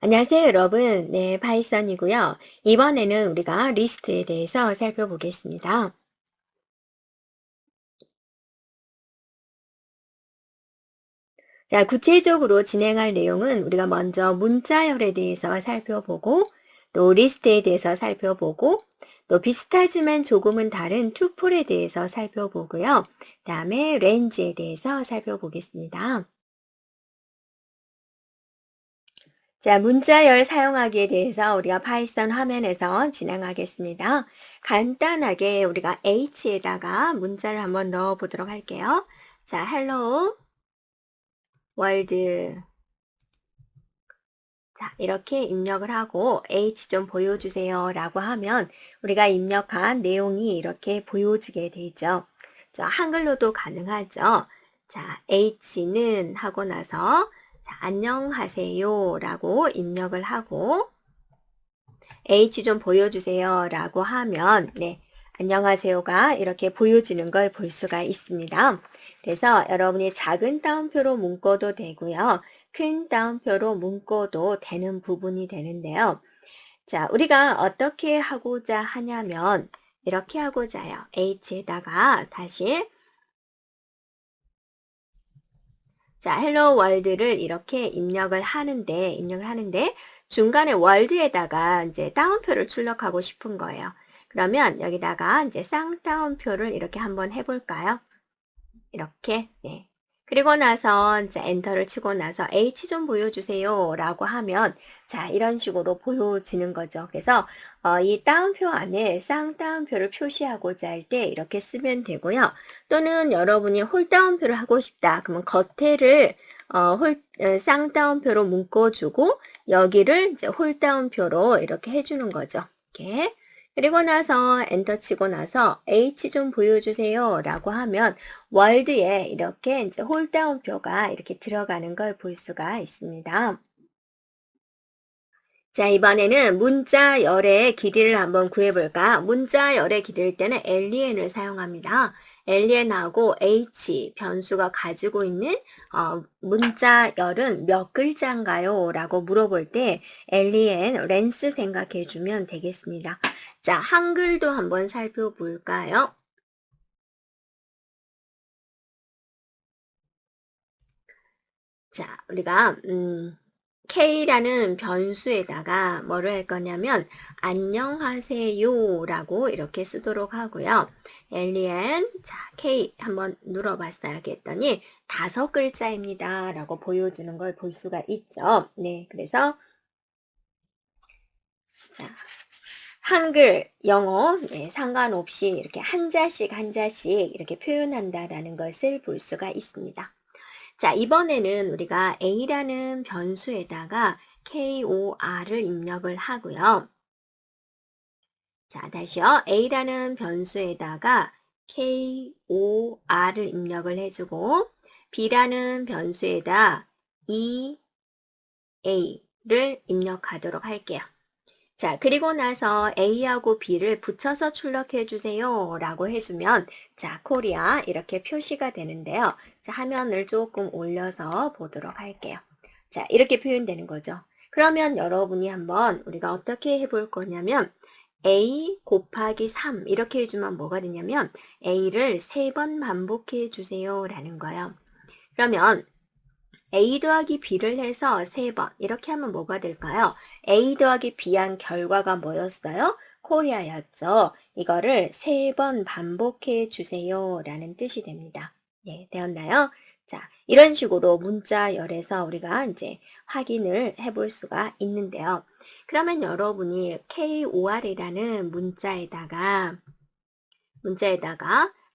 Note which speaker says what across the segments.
Speaker 1: 안녕하세요, 여러분. 네, 파이썬이고요. 이번에는 우리가 리스트에 대해서 살펴보겠습니다. 자, 구체적으로 진행할 내용은 우리가 먼저 문자열에 대해서 살펴보고, 또 리스트에 대해서 살펴보고, 또 비슷하지만 조금은 다른 투폴에 대해서 살펴보고요. 그다음에 렌지에 대해서 살펴보겠습니다. 자, 문자열 사용하기에 대해서 우리가 파이썬 화면에서 진행하겠습니다. 간단하게 우리가 H에다가 문자를 한번 넣어 보도록 할게요. 자, hello world. 자, 이렇게 입력을 하고 H 좀 보여주세요 라고 하면 우리가 입력한 내용이 이렇게 보여지게 되죠. 자, 한글로도 가능하죠. 자, H는 하고 나서 자, 안녕하세요 라고 입력을 하고 H 좀 보여주세요 라고 하면 네, 안녕하세요가 이렇게 보여지는 걸 볼 수가 있습니다. 그래서 여러분이 작은 따옴표로 묶어도 되고요. 큰 따옴표로 묶어도 되는 부분이 되는데요. 자, 우리가 어떻게 하고자 하냐면 이렇게 하고자 해요. H에다가 다시 자, 헬로 월드를 이렇게 입력을 하는데 중간에 월드에다가 이제 따옴표를 출력하고 싶은 거예요. 그러면 여기다가 이제 쌍따옴표를 이렇게 한번 해볼까요? 이렇게, 네. 그리고 나서 이제 엔터를 치고 나서 H 좀 보여주세요 라고 하면 자, 이런 식으로 보여지는 거죠. 그래서 이 따옴표 안에 쌍따옴표를 표시하고자 할 때 이렇게 쓰면 되고요. 또는 여러분이 홀따옴표를 하고 싶다. 그러면 겉에를 쌍따옴표로 묶어주고 여기를 이제 홀따옴표로 이렇게 해주는 거죠. 이렇게. 그리고 나서 엔터 치고 나서 H 좀 보여주세요 라고 하면 월드에 이렇게 이제 홀다운표가 이렇게 들어가는 걸 볼 수가 있습니다. 자, 이번에는 문자열의 길이를 한번 구해볼까? 문자열의 길이일 때는 LEN을 사용합니다. LEN하고 H 변수가 가지고 있는 문자열은 몇 글자인가요? 라고 물어볼 때 LEN, 렌스 생각해 주면 되겠습니다. 자, 한글도 한번 살펴볼까요? 자, 우리가 K라는 변수에다가 뭐를 할 거냐면 안녕하세요라고 이렇게 쓰도록 하고요. alien 자, K 한번 눌러봤어요. 했더니 5글자입니다. 라고 보여주는 걸 볼 수가 있죠. 네, 그래서 자, 한글, 영어 네, 상관없이 이렇게 한자씩 한자씩 이렇게 표현한다라는 것을 볼 수가 있습니다. 자, 이번에는 우리가 A라는 변수에다가 KOR을 입력을 하고요. 자, 다시요. A라는 변수에다가 KOR을 입력을 해주고 B라는 변수에다 EA를 입력하도록 할게요. 자, 그리고 나서 A하고 B를 붙여서 출력해 주세요 라고 해주면 자, 코리아 이렇게 표시가 되는데요. 자, 화면을 조금 올려서 보도록 할게요. 자, 이렇게 표현되는 거죠. 그러면 여러분이 한번 우리가 어떻게 해볼 거냐면 A 곱하기 3 이렇게 해주면 뭐가 되냐면 A를 3번 반복해 주세요 라는 거예요. 그러면 A 더하기 B를 해서 3번 이렇게 하면 뭐가 될까요? A 더하기 B한 결과가 뭐였어요? 코리아였죠. 이거를 3번 반복해 주세요 라는 뜻이 됩니다. 네, 되었나요? 자, 이런 식으로 문자열에서 우리가 이제 확인을 해볼 수가 있는데요. 그러면 여러분이 KOR이라는 문자에다가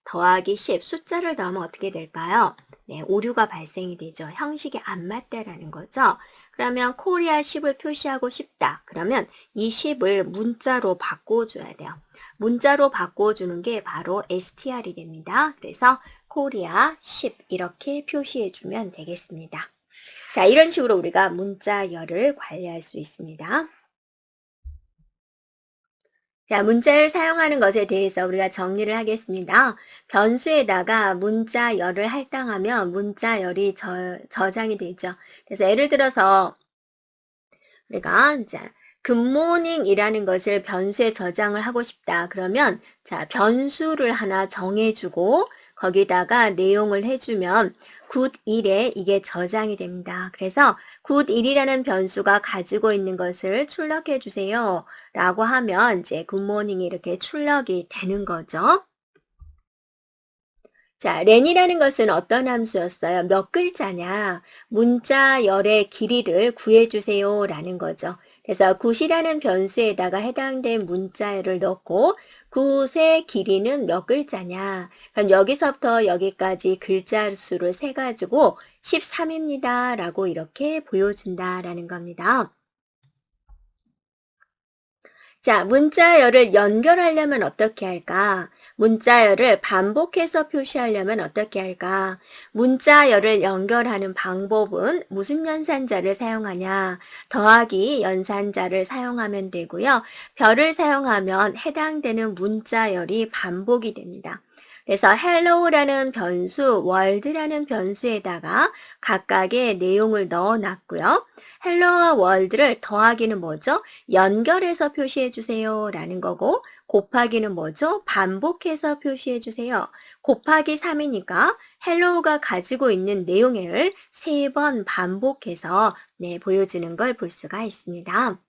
Speaker 1: 더하기 10 숫자를 넣으면 어떻게 될까요? 네, 오류가 발생이 되죠. 형식이 안 맞다라는 거죠. 그러면 코리아 10을 표시하고 싶다. 그러면 이 10을 문자로 바꿔줘야 돼요. 문자로 바꿔주는 게 바로 str이 됩니다. 그래서 코리아 10 이렇게 표시해주면 되겠습니다. 자, 이런 식으로 우리가 문자열을 관리할 수 있습니다. 자, 문자열 사용하는 것에 대해서 우리가 정리를 하겠습니다. 변수에다가 문자열을 할당하면 문자열이 저장이 되죠. 그래서 예를 들어서 우리가 자, 굿모닝이라는 것을 변수에 저장을 하고 싶다. 그러면 자, 변수를 하나 정해주고 거기다가 내용을 해주면 굿1에 이게 저장이 됩니다. 그래서 굿1이라는 변수가 가지고 있는 것을 출력해 주세요. 라고 하면 이제 굿모닝이 이렇게 출력이 되는 거죠. 자, 렌이라는 것은 어떤 함수였어요? 몇 글자냐? 문자열의 길이를 구해주세요 라는 거죠. 그래서 굿이라는 변수에다가 해당된 문자열을 넣고 굿의 길이는 몇 글자냐? 그럼 여기서부터 여기까지 글자 수를 세가지고 13입니다 라고 이렇게 보여준다라는 겁니다. 자, 문자열을 연결하려면 어떻게 할까? 문자열을 반복해서 표시하려면 어떻게 할까? 문자열을 연결하는 방법은 무슨 연산자를 사용하냐? 더하기 연산자를 사용하면 되고요. 별을 사용하면 해당되는 문자열이 반복이 됩니다. 그래서 hello라는 변수, world라는 변수에다가 각각의 내용을 넣어놨고요. hello와 world를 더하기는 뭐죠? 연결해서 표시해 주세요 라는 거고 곱하기는 뭐죠? 반복해서 표시해 주세요. 곱하기 3이니까 hello가 가지고 있는 내용을 3번 반복해서 보여주는 걸 볼 수가 있습니다.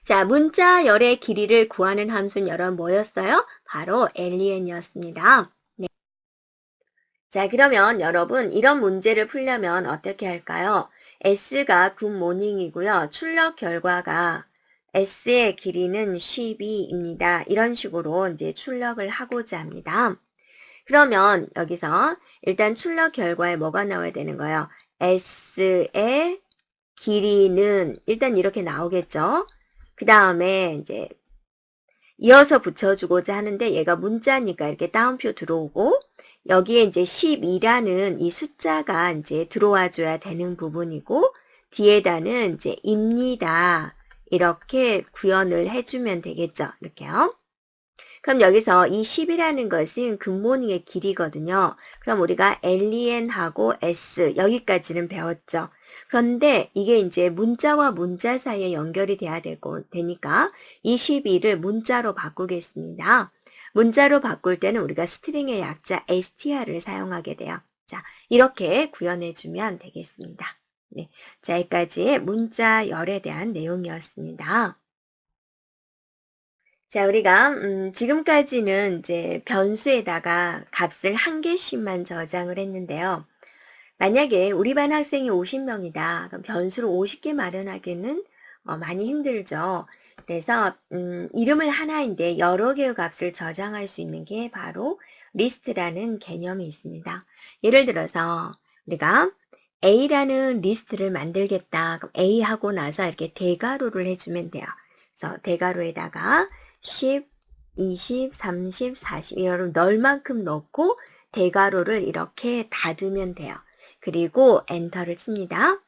Speaker 1: 자, 문자열의 길이를 구하는 함수는 여러분 뭐였어요? 바로 len이었습니다. 네. 자, 그러면 여러분 이런 문제를 풀려면 어떻게 할까요? S가 굿모닝이고요. 출력 결과가 S의 길이는 12입니다. 이런 식으로 이제 출력을 하고자 합니다. 그러면 여기서 일단 출력 결과에 뭐가 나와야 되는 거예요? S의 길이는 일단 이렇게 나오겠죠? 그 다음에 이제 이어서 붙여주고자 하는데 얘가 문자니까 이렇게 따옴표 들어오고 여기에 이제 12라는 이 숫자가 이제 들어와 줘야 되는 부분이고 뒤에다는 이제 입니다. 이렇게 구현을 해주면 되겠죠. 이렇게요. 그럼 여기서 이 10이라는 것은 굿모닝의 길이거든요. 그럼 우리가 len하고 s 여기까지는 배웠죠. 그런데 이게 이제 문자와 문자 사이에 연결이 돼야 되니까 이 12를 문자로 바꾸겠습니다. 문자로 바꿀 때는 우리가 스트링의 약자 str을 사용하게 돼요. 자, 이렇게 구현해 주면 되겠습니다. 네, 자, 여기까지 문자열에 대한 내용이었습니다. 자, 우리가 지금까지는 이제 변수에다가 값을 한 개씩만 저장을 했는데요. 만약에 우리 반 학생이 50명이다. 그럼 변수를 50개 마련하기는 많이 힘들죠. 그래서 이름을 하나인데 여러 개의 값을 저장할 수 있는 게 바로 리스트라는 개념이 있습니다. 예를 들어서 우리가 A라는 리스트를 만들겠다. 그럼 A 하고 나서 이렇게 대괄호를 해주면 돼요. 그래서 대괄호에다가 10, 20, 30, 40 이런 널 만큼 넣고 대괄호를 이렇게 닫으면 돼요. 그리고 엔터를 칩니다.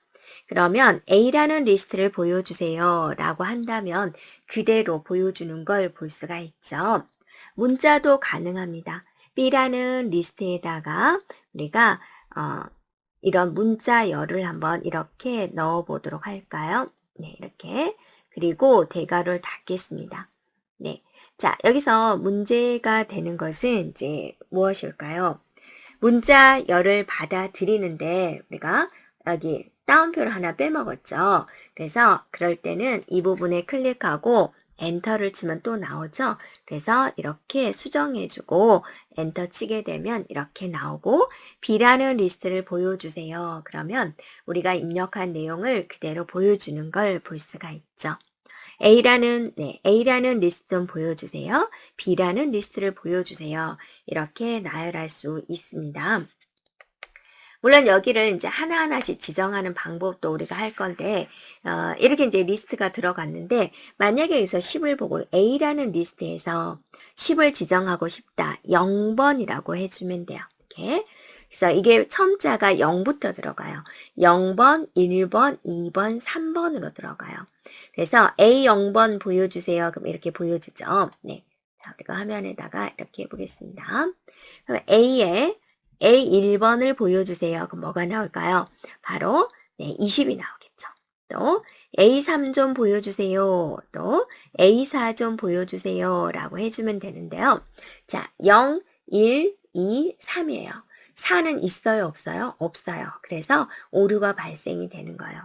Speaker 1: 그러면 A라는 리스트를 보여주세요 라고 한다면 그대로 보여주는 걸 볼 수가 있죠. 문자도 가능합니다. B라는 리스트에다가 우리가 이런 문자열을 한번 이렇게 넣어 보도록 할까요? 네, 이렇게. 그리고 대괄호를 닫겠습니다. 네. 자, 여기서 문제가 되는 것은 이제 무엇일까요? 문자열을 받아들이는데 우리가 여기 따옴표를 하나 빼먹었죠. 그래서 그럴 때는 이 부분에 클릭하고 엔터를 치면 또 나오죠. 그래서 이렇게 수정해주고 엔터 치게 되면 이렇게 나오고 B라는 리스트를 보여주세요. 그러면 우리가 입력한 내용을 그대로 보여주는 걸 볼 수가 있죠. A라는 리스트 좀 보여주세요. B라는 리스트를 보여주세요. 이렇게 나열할 수 있습니다. 물론 여기를 이제 하나하나씩 지정하는 방법도 우리가 할 건데, 이렇게 이제 리스트가 들어갔는데, 만약에 여기서 10을 보고 A라는 리스트에서 10을 지정하고 싶다. 0번이라고 해주면 돼요. 이렇게. 그래서 이게 첨자가 0부터 들어가요. 0번, 1번, 2번, 3번으로 들어가요. 그래서 A 0번 보여주세요. 그럼 이렇게 보여주죠. 네. 자, 우리가 화면에다가 이렇게 해보겠습니다. 그럼 A 1번을 보여주세요. 그럼 뭐가 나올까요? 바로 네, 20이 나오겠죠. 또 A3 좀 보여주세요. 또 A4 좀 보여주세요. 라고 해주면 되는데요. 자, 0, 1, 2, 3이에요. 4는 있어요, 없어요? 없어요. 그래서 오류가 발생이 되는 거예요.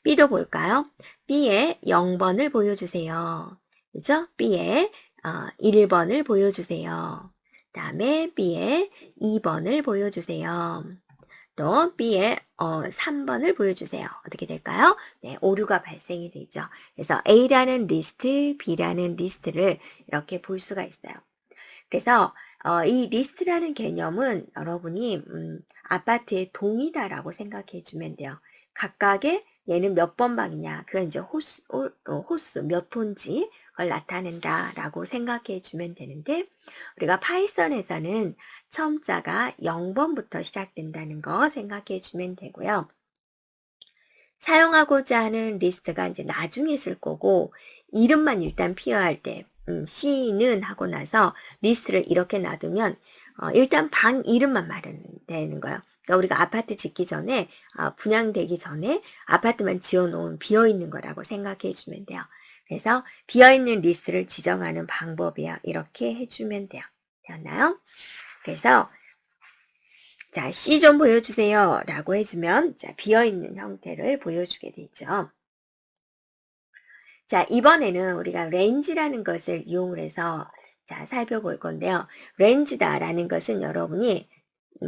Speaker 1: B도 볼까요? B에 0번을 보여주세요. 그죠? B에 1번을 보여주세요. 다음에 B에 2번을 보여주세요. 또 B에 3번을 보여주세요. 어떻게 될까요? 네, 오류가 발생이 되죠. 그래서 A라는 리스트, B라는 리스트를 이렇게 볼 수가 있어요. 그래서 이 리스트라는 개념은 여러분이 아파트의 동이다라고 생각해 주면 돼요. 각각의 얘는 몇 번 방이냐, 그건 이제 호수 몇 호인지 그걸 나타낸다라고 생각해 주면 되는데, 우리가 파이썬에서는 처음자가 0번부터 시작된다는 거 생각해 주면 되고요. 사용하고자 하는 리스트가 이제 나중에 쓸 거고, 이름만 일단 필요할 때 C는 하고 나서 리스트를 이렇게 놔두면 일단 방 이름만 마련되는 거예요. 그러니까 우리가 아파트 짓기 전에 분양되기 전에 아파트만 지어놓은 비어있는 거라고 생각해 주면 돼요. 그래서 비어있는 리스트를 지정하는 방법이야. 이렇게 해주면 돼요. 되었나요? 그래서 자, C 좀 보여주세요. 라고 해주면 자, 비어있는 형태를 보여주게 되죠. 자, 이번에는 우리가 range라는 것을 이용을 해서 자, 살펴볼 건데요. range다라는 것은 여러분이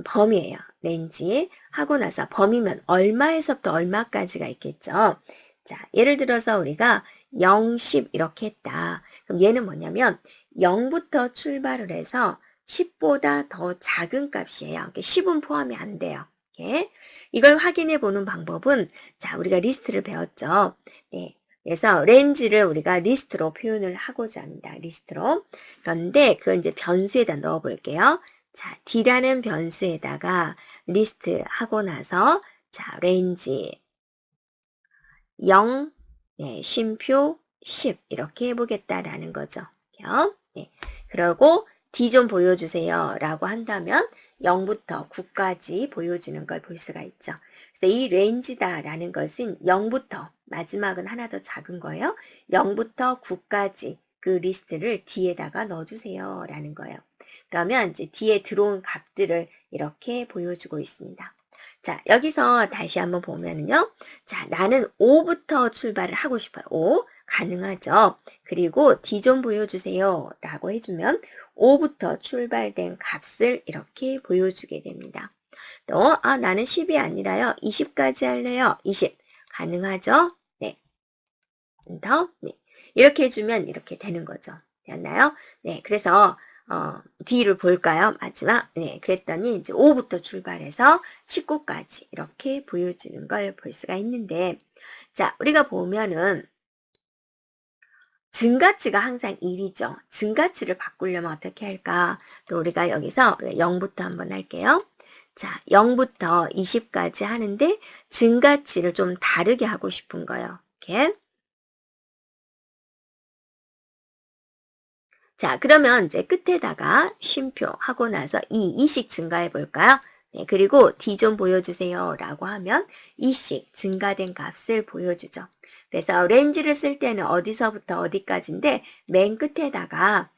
Speaker 1: 범위예요. range 하고 나서 범위면 얼마에서부터 얼마까지가 있겠죠. 자, 예를 들어서 우리가 0, 10 이렇게 했다. 그럼 얘는 뭐냐면 0부터 출발을 해서 10보다 더 작은 값이에요. 10은 포함이 안 돼요. 이렇게. 이걸 확인해 보는 방법은 자, 우리가 리스트를 배웠죠. 네. 그래서 렌즈를 우리가 리스트로 표현을 하고자 합니다. 리스트로. 그런데 그걸 이제 변수에다 넣어 볼게요. 자, D라는 변수에다가 리스트 하고 나서 자, 렌지 0, 네, 쉼표 10 이렇게 해보겠다라는 거죠. 네. 그리고 D 좀 보여주세요 라고 한다면 0부터 9까지 보여주는 걸 볼 수가 있죠. 그래서 이 range다 라는 것은 0부터 마지막은 하나 더 작은 거예요. 0부터 9까지 그 리스트를 D에다가 넣어주세요 라는 거예요. 그러면 이제 D에 들어온 값들을 이렇게 보여주고 있습니다. 자, 여기서 다시 한번 보면은요. 자, 나는 5부터 출발을 하고 싶어요. 5 가능하죠. 그리고 D 좀 보여주세요 라고 해주면 5부터 출발된 값을 이렇게 보여주게 됩니다. 또 나는 10이 아니라요. 20까지 할래요. 20 가능하죠? 네. 더 네. 이렇게 해주면 이렇게 되는 거죠. 되었나요? 네. 그래서 D를 볼까요? 마지막. 네. 그랬더니 이제 5부터 출발해서 19까지 이렇게 보여주는 걸 볼 수가 있는데, 자, 우리가 보면은 증가치가 항상 1이죠. 증가치를 바꾸려면 어떻게 할까? 또 우리가 여기서 0부터 한번 할게요. 자, 0부터 20까지 하는데 증가치를 좀 다르게 하고 싶은 거예요. 이렇게. 자, 그러면 이제 끝에다가 쉼표 하고 나서 2씩 증가해 볼까요? 네, 그리고 D 좀 보여주세요 라고 하면 2씩 증가된 값을 보여주죠. 그래서 렌즈를 쓸 때는 어디서부터 어디까지인데 맨 끝에다가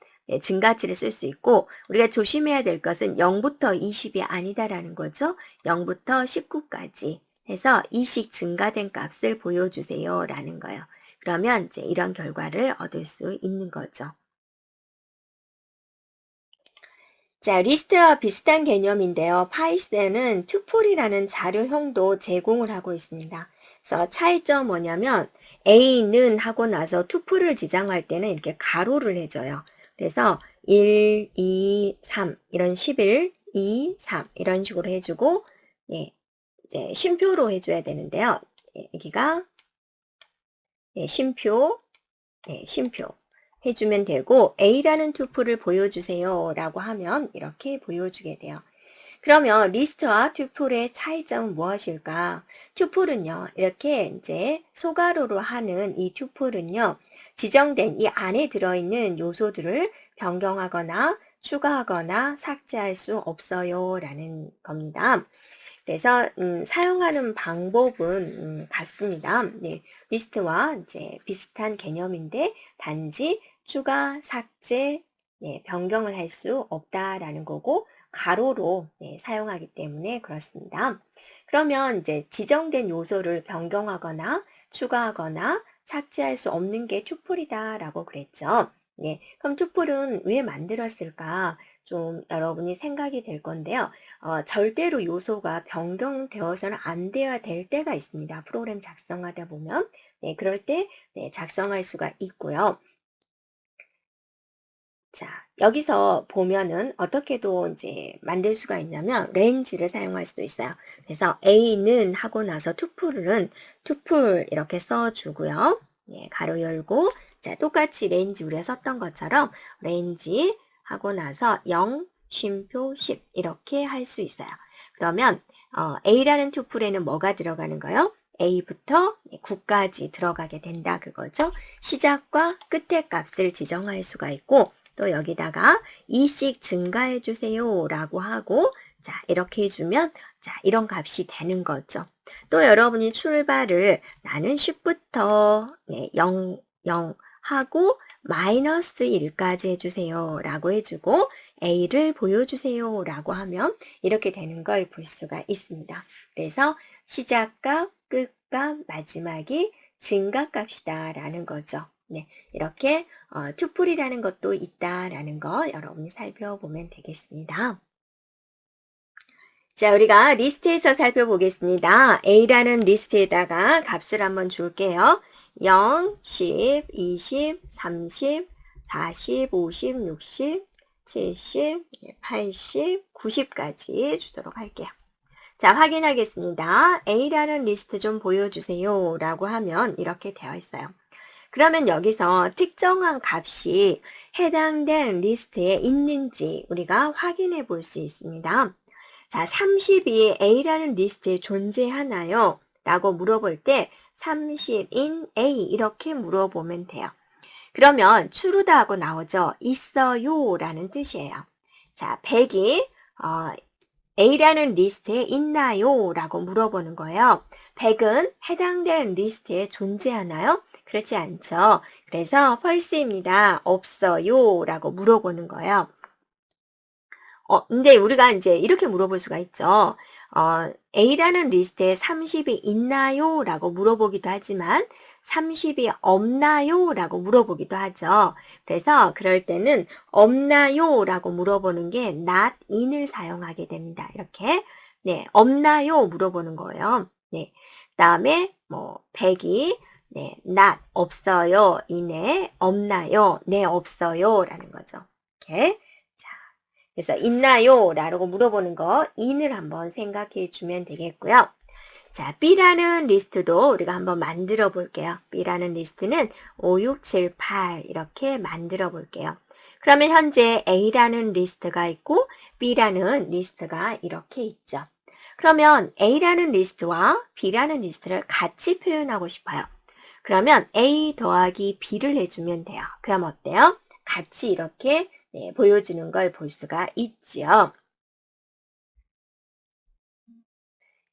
Speaker 1: 증가치를 쓸 수 있고, 우리가 조심해야 될 것은 0부터 20이 아니다라는 거죠. 0부터 19까지 해서 2씩 증가된 값을 보여주세요 라는 거예요. 그러면 이제 이런 결과를 얻을 수 있는 거죠. 자, 리스트와 비슷한 개념인데요. 파이썬은 투폴이라는 자료형도 제공을 하고 있습니다. 그래서 차이점 뭐냐면 A는 하고 나서 투폴을 지정할 때는 이렇게 가로를 해줘요. 그래서 1, 2, 3 이런 11, 2, 3 이런 식으로 해주고, 예, 이제 쉼표로 해줘야 되는데요. 여기가 쉼표, 쉼표. 해주면 되고, A라는 투플을 보여주세요 라고 하면 이렇게 보여주게 돼요. 그러면 리스트와 투플의 차이점은 무엇일까? 투플은요, 이렇게 이제 소가로로 하는 이 투플은요, 지정된 이 안에 들어있는 요소들을 변경하거나 추가하거나 삭제할 수 없어요 라는 겁니다. 그래서 사용하는 방법은 같습니다. 네, 리스트와 이제 비슷한 개념인데 단지 추가, 삭제, 네, 변경을 할 수 없다라는 거고 가로로 네, 사용하기 때문에 그렇습니다. 그러면 이제 지정된 요소를 변경하거나 추가하거나 삭제할 수 없는 게 투플이다라고 그랬죠. 네, 그럼 투플은 왜 만들었을까? 좀 여러분이 생각이 될 건데요. 절대로 요소가 변경되어서는 안 돼야 될 때가 있습니다. 프로그램 작성하다 보면. 네, 그럴 때 네, 작성할 수가 있고요. 자, 여기서 보면은 어떻게도 이제 만들 수가 있냐면 렌즈를 사용할 수도 있어요. 그래서 A는 하고 나서 투플은 투플 이렇게 써주고요. 예, 가로 열고 자, 똑같이 렌즈 우리가 썼던 것처럼 렌즈 하고 나서 0, 쉼표 10 이렇게 할 수 있어요. 그러면 A라는 투플에는 뭐가 들어가는 거요? A부터 9까지 들어가게 된다 그거죠. 시작과 끝의 값을 지정할 수가 있고 또 여기다가 2씩 증가해 주세요 라고 하고 자 이렇게 해주면 자 이런 값이 되는 거죠. 또 여러분이 출발을 나는 10부터 0, 0 하고 마이너스 1까지 해주세요 라고 해주고 A를 보여주세요 라고 하면 이렇게 되는 걸 볼 수가 있습니다. 그래서 시작값, 끝값, 마지막이 증가값이다 라는 거죠. 네, 이렇게 투플이라는 것도 있다라는 거 여러분이 살펴보면 되겠습니다. 자, 우리가 리스트에서 살펴보겠습니다. A라는 리스트에다가 값을 한번 줄게요. 0, 10, 20, 30, 40, 50, 60, 70, 80, 90까지 주도록 할게요. 자, 확인하겠습니다. A라는 리스트 좀 보여주세요 라고 하면 이렇게 되어 있어요. 그러면 여기서 특정한 값이 해당된 리스트에 있는지 우리가 확인해 볼 수 있습니다. 자, 30이 A라는 리스트에 존재하나요? 라고 물어볼 때 30인 A 이렇게 물어보면 돼요. 그러면 true다 하고 나오죠. 있어요 라는 뜻이에요. 자, 100이 A라는 리스트에 있나요? 라고 물어보는 거예요. 100은 해당된 리스트에 존재하나요? 그렇지 않죠. 그래서 false입니다. 없어요. 라고 물어보는 거예요. 근데 우리가 이제 이렇게 물어볼 수가 있죠. A라는 리스트에 30이 있나요? 라고 물어보기도 하지만 30이 없나요? 라고 물어보기도 하죠. 그래서 그럴 때는 없나요? 라고 물어보는 게 not in을 사용하게 됩니다. 이렇게. 네, 없나요? 물어보는 거예요. 네. 그다음에 100이 네, not 없어요. in에 없나요? 네, 없어요. 라는 거죠. 이렇게. 그래서 있나요? 라고 물어보는 거 in을 한번 생각해 주면 되겠고요. 자, B라는 리스트도 우리가 한번 만들어 볼게요. B라는 리스트는 5, 6, 7, 8 이렇게 만들어 볼게요. 그러면 현재 A라는 리스트가 있고 B라는 리스트가 이렇게 있죠. 그러면 A라는 리스트와 B라는 리스트를 같이 표현하고 싶어요. 그러면 A 더하기 B를 해주면 돼요. 그럼 어때요? 같이 이렇게 보여주는 걸 볼 수가 있지요.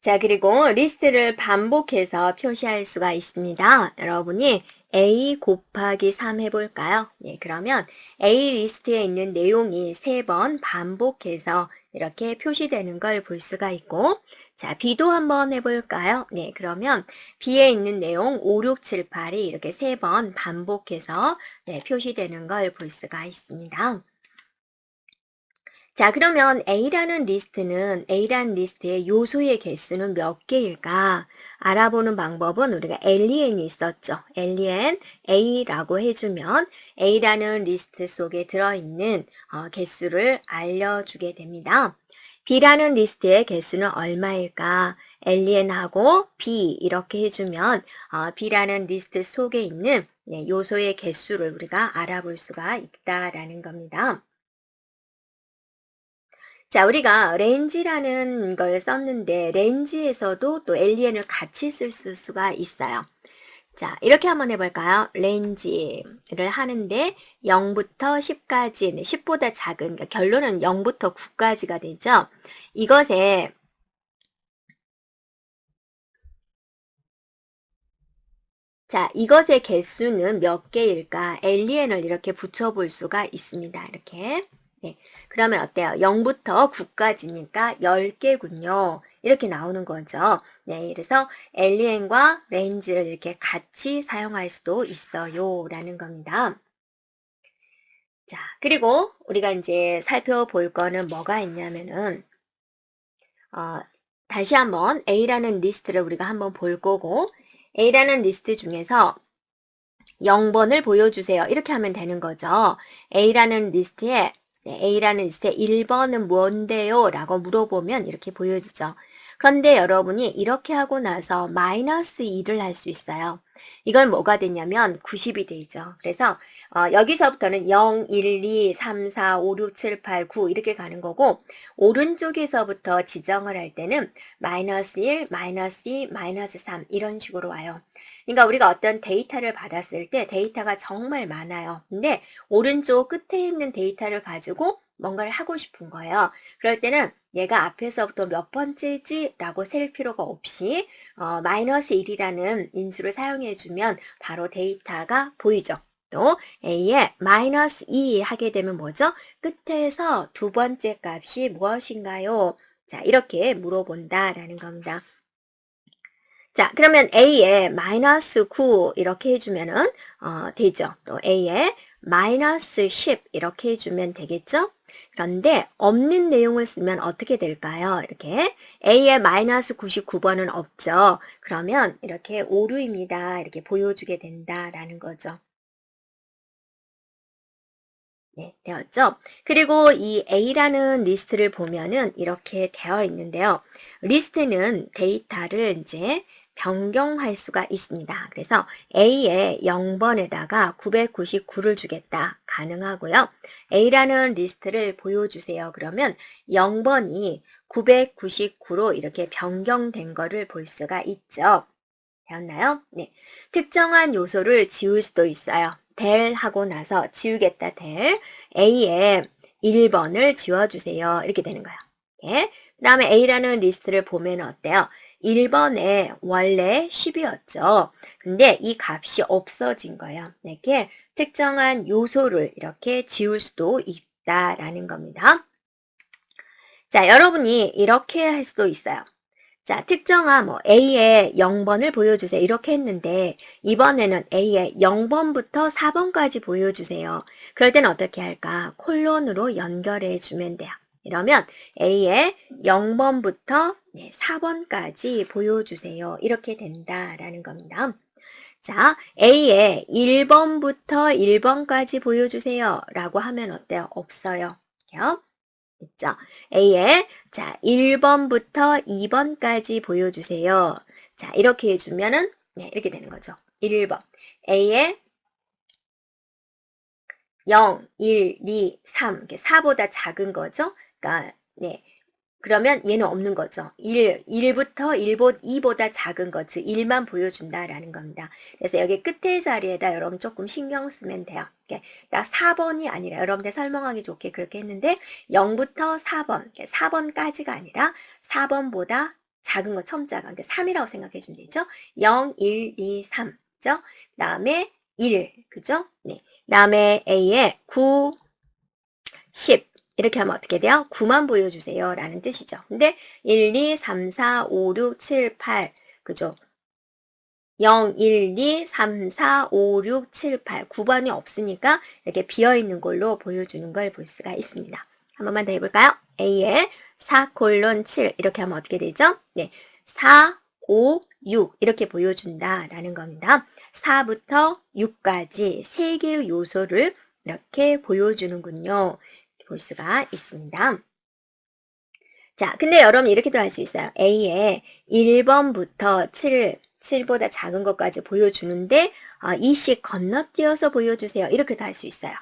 Speaker 1: 자, 그리고 리스트를 반복해서 표시할 수가 있습니다. 여러분이 A 곱하기 3 해볼까요? 네, 그러면 A 리스트에 있는 내용이 3번 반복해서 이렇게 표시되는 걸 볼 수가 있고, 자, B도 한번 해볼까요? 네, 그러면 B에 있는 내용 5, 6, 7, 8이 이렇게 3번 반복해서 표시되는 걸 볼 수가 있습니다. 자, 그러면 A라는 리스트의 요소의 개수는 몇 개일까? 알아보는 방법은 우리가 LEN이 있었죠. LEN A라고 해주면 A라는 리스트 속에 들어있는 개수를 알려주게 됩니다. B라는 리스트의 개수는 얼마일까? LEN하고 B 이렇게 해주면 B라는 리스트 속에 있는 요소의 개수를 우리가 알아볼 수가 있다라는 겁니다. 자, 우리가 렌즈라는 걸 썼는데 렌즈에서도 또 LEN을 같이 쓸 수가 있어요. 자, 이렇게 한번 해볼까요? 렌즈를 하는데 0부터 10까지, 10보다 작은, 그러니까 결론은 0부터 9까지가 되죠. 이것에 자, 이것의 개수는 몇 개일까? alien을 이렇게 붙여볼 수가 있습니다. 이렇게. 네. 그러면 어때요? 0부터 9까지니까 10개군요. 이렇게 나오는 거죠. 네. 그래서 alien과 range를 이렇게 같이 사용할 수도 있어요. 라는 겁니다. 자, 그리고 우리가 이제 살펴볼 거는 뭐가 있냐면은, 어, 다시 한번 A라는 리스트를 우리가 한번 볼 거고, A라는 리스트 중에서 0번을 보여주세요. 이렇게 하면 되는 거죠. A라는 리스트에 1번은 뭔데요? 라고 물어보면 이렇게 보여주죠. 그런데 여러분이 이렇게 하고 나서 마이너스 2를 할 수 있어요. 이건 뭐가 되냐면 90이 되죠. 그래서 여기서부터는 0, 1, 2, 3, 4, 5, 6, 7, 8, 9 이렇게 가는 거고 오른쪽에서부터 지정을 할 때는 마이너스 1, 마이너스 2, 마이너스 3 이런 식으로 와요. 그러니까 우리가 어떤 데이터를 받았을 때 데이터가 정말 많아요. 근데 오른쪽 끝에 있는 데이터를 가지고 뭔가를 하고 싶은 거예요. 그럴 때는 얘가 앞에서부터 몇 번째지? 라고 셀 필요가 없이 마이너스 1이라는 인수를 사용해 주면 바로 데이터가 보이죠. 또 A에 마이너스 2 하게 되면 뭐죠? 끝에서 두 번째 값이 무엇인가요? 자, 이렇게 물어본다라는 겁니다. 자, 그러면 A에 마이너스 9 이렇게 해주면은 되죠. 또 A에 마이너스 10 이렇게 해주면 되겠죠? 그런데 없는 내용을 쓰면 어떻게 될까요? 이렇게 A에 마이너스 99번은 없죠. 그러면 이렇게 오류입니다. 이렇게 보여주게 된다라는 거죠. 네, 되었죠? 그리고 이 A라는 리스트를 보면은 이렇게 되어 있는데요. 리스트는 데이터를 이제 변경할 수가 있습니다. 그래서 A에 0번에다가 999를 주겠다. 가능하고요. A라는 리스트를 보여주세요. 그러면 0번이 999로 이렇게 변경된 거를 볼 수가 있죠. 되었나요? 네. 특정한 요소를 지울 수도 있어요. del 하고 나서 지우겠다 del A에 1번을 지워주세요. 이렇게 되는 거예요. 예. 그 다음에 A라는 리스트를 보면 어때요? 1번에 원래 10이었죠. 근데 이 값이 없어진 거예요. 이렇게 특정한 요소를 이렇게 지울 수도 있다라는 겁니다. 자, 여러분이 이렇게 할 수도 있어요. 자, 특정한 A의 0번을 보여주세요. 이렇게 했는데 이번에는 A의 0번부터 4번까지 보여주세요. 그럴 때는 어떻게 할까? 콜론으로 연결해 주면 돼요. 이러면 A의 0번부터 4번까지 보여주세요. 이렇게 된다라는 겁니다. 자, A의 1번부터 1번까지 보여주세요. 라고 하면 어때요? 없어요. 이렇게요. 있죠. A에 자 1번부터 2번까지 보여주세요. 자 이렇게 해주면은 이렇게 되는 거죠. 1번 A에 0, 1, 2, 3 이렇게 4보다 작은 거죠. 그러니까 그러면 얘는 없는 거죠. 1부터 2보다 작은 것, 즉 1만 보여준다라는 겁니다. 그래서 여기 끝에 자리에다 여러분 조금 신경 쓰면 돼요. 딱 4번이 아니라 여러분들 설명하기 좋게 그렇게 했는데 0부터 4번, 4번까지가 아니라 4번보다 작은 거 첨자가 근데 3이라고 생각해 주면 되죠. 0, 1, 2, 3. 그죠? 그 다음에 1, 그죠? 네. 그 다음에 A에 9, 10. 이렇게 하면 어떻게 돼요? 9만 보여주세요. 라는 뜻이죠. 근데 1, 2, 3, 4, 5, 6, 7, 8. 그죠? 0, 1, 2, 3, 4, 5, 6, 7, 8. 9번이 없으니까 이렇게 비어있는 걸로 보여주는 걸 볼 수가 있습니다. 한 번만 더 해볼까요? A에 4, 7. 이렇게 하면 어떻게 되죠? 네. 4, 5, 6. 이렇게 보여준다라는 겁니다. 4부터 6까지 3개의 요소를 이렇게 보여주는군요. 볼 수가 있습니다. 자, 근데 여러분 이렇게도 할 수 있어요. A에 1번부터 7보다 작은 것까지 보여주는데 20 건너뛰어서 보여주세요. 이렇게도 할 수 있어요.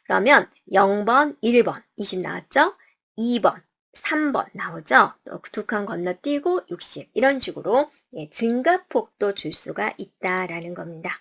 Speaker 1: 그러면 0번, 1번, 20 나왔죠? 2번, 3번 나오죠? 또 두 칸 건너뛰고 60 이런 식으로 증가폭도 줄 수가 있다라는 겁니다.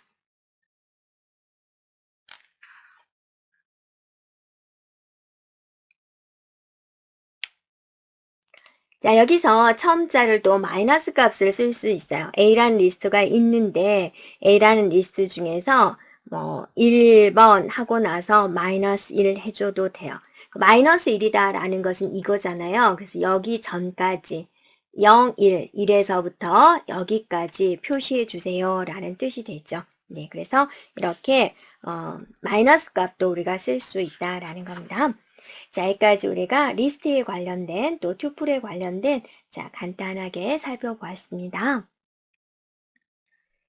Speaker 1: 자, 여기서 처음자를 또 마이너스 값을 쓸 수 있어요. A라는 리스트가 있는데 A라는 리스트 중에서 뭐 1번 하고 나서 마이너스 1 해줘도 돼요. 마이너스 1이다 라는 것은 이거잖아요. 그래서 여기 전까지 0, 1, 1에서부터 여기까지 표시해 주세요 라는 뜻이 되죠. 네, 그래서 이렇게 마이너스 값도 우리가 쓸 수 있다라는 겁니다. 자, 여기까지 우리가 리스트에 관련된 또 튜플에 관련된 자, 간단하게 살펴보았습니다.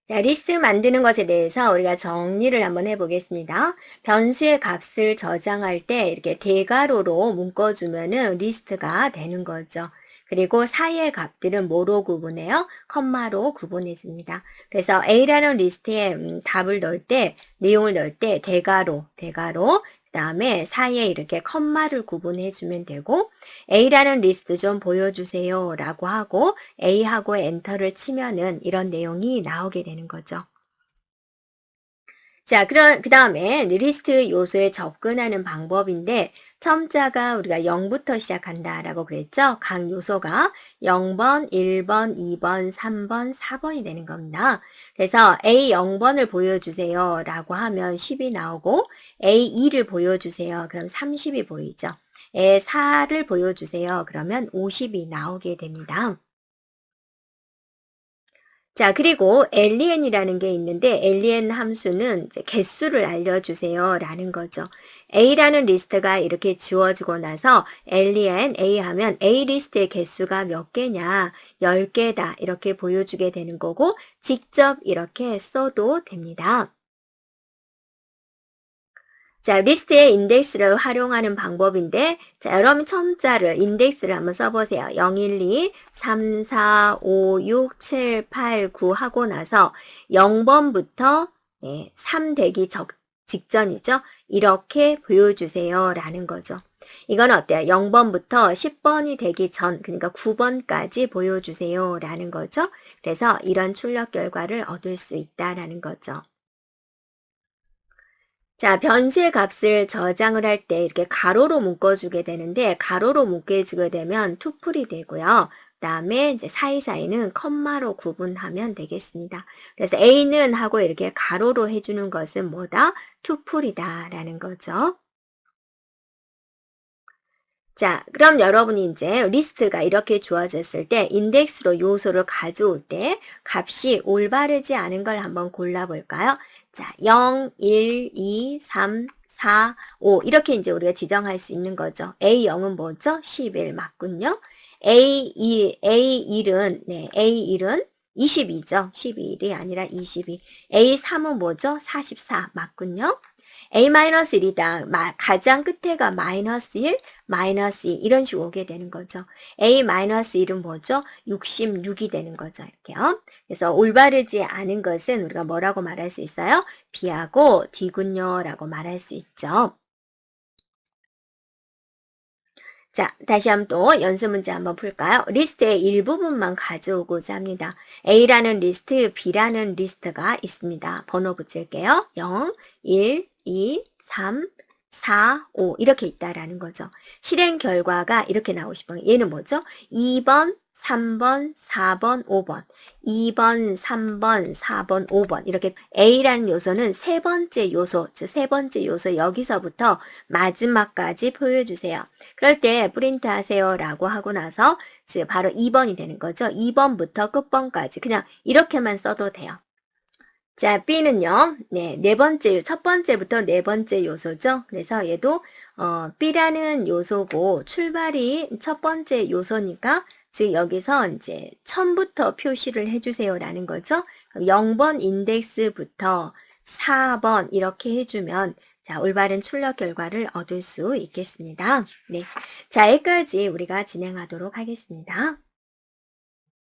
Speaker 1: 자, 리스트 만드는 것에 대해서 우리가 정리를 한번 해보겠습니다. 변수의 값을 저장할 때 이렇게 대괄호로 묶어주면은 리스트가 되는 거죠. 그리고 사이의 값들은 뭐로 구분해요? 컴마로 구분해 줍니다. 그래서 A라는 리스트에 답을 넣을 때, 내용을 넣을 때 대괄호, 그 다음에 사이에 이렇게 컴마를 구분해 주면 되고, A라는 리스트 좀 보여주세요 라고 하고 A하고 엔터를 치면은 이런 내용이 나오게 되는 거죠. 자, 그 다음에 리스트 요소에 접근하는 방법인데 처음자가 우리가 0부터 시작한다라고 그랬죠? 각 요소가 0번, 1번, 2번, 3번, 4번이 되는 겁니다. 그래서 A 0번을 보여주세요 라고 하면 10이 나오고 A 2를 보여주세요. 그럼 30이 보이죠? A 4를 보여주세요. 그러면 50이 나오게 됩니다. 자, 그리고 len 이라는 게 있는데 len 함수는 이제 개수를 알려주세요 라는 거죠. A라는 리스트가 이렇게 지워지고 나서 len A 하면 A 리스트의 개수가 몇 개냐 10개다 이렇게 보여주게 되는 거고 직접 이렇게 써도 됩니다. 자, 리스트의 인덱스를 활용하는 방법인데, 자, 여러분 처음자를, 인덱스를 한번 써보세요. 0, 1, 2, 3, 4, 5, 6, 7, 8, 9 하고 나서 0번부터 3 되기 직전이죠. 이렇게 보여주세요. 라는 거죠. 이건 어때요? 0번부터 10번이 되기 전, 그러니까 9번까지 보여주세요. 라는 거죠. 그래서 이런 출력 결과를 얻을 수 있다라는 거죠. 자, 변수의 값을 저장을 할 때 이렇게 가로로 묶어주게 되는데 가로로 묶어주게 되면 투플이 되고요. 그 다음에 이제 사이사이는 컴마로 구분하면 되겠습니다. 그래서 A는 하고 이렇게 가로로 해주는 것은 뭐다? 투플이다 라는 거죠. 자, 그럼 여러분이 이제 리스트가 이렇게 주어졌을 때 인덱스로 요소를 가져올 때 값이 올바르지 않은 걸 한번 골라볼까요? 자, 0, 1, 2, 3, 4, 5 이렇게 이제 우리가 지정할 수 있는 거죠. A0은 뭐죠? 11 맞군요. A1은 A1은 22죠. 12이 아니라 22. A3은 뭐죠? 44 맞군요. A-1이다. 가장 끝에가 마이너스 1, 마이너스 2 이런 식으로 오게 되는 거죠. A-1은 뭐죠? 66이 되는 거죠. 이렇게요. 그래서 올바르지 않은 것은 우리가 뭐라고 말할 수 있어요? B하고 D군요 라고 말할 수 있죠. 자, 다시 한번 또 연습 문제 한번 풀까요? 리스트의 일부분만 가져오고자 합니다. A라는 리스트, B라는 리스트가 있습니다. 번호 붙일게요. 0, 1, 2, 3, 4, 5 이렇게 있다라는 거죠. 실행 결과가 이렇게 나오고 싶어요. 얘는 뭐죠? 2번, 3번, 4번, 5번. 2번, 3번, 4번, 5번. 이렇게 A라는 요소는 세 번째 요소, 즉 세 번째 요소 여기서부터 마지막까지 보여주세요. 그럴 때 프린트 하세요 라고 하고 나서 바로 2번이 되는 거죠. 2번부터 끝번까지 그냥 이렇게만 써도 돼요. 자, B는요, 첫 번째부터 네 번째 요소죠. 그래서 얘도, B라는 요소고, 출발이 첫 번째 요소니까, 즉, 여기서 이제, 처음부터 표시를 해주세요라는 거죠. 0번 인덱스부터 4번 이렇게 해주면, 자, 올바른 출력 결과를 얻을 수 있겠습니다. 네. 자, 여기까지 우리가 진행하도록 하겠습니다.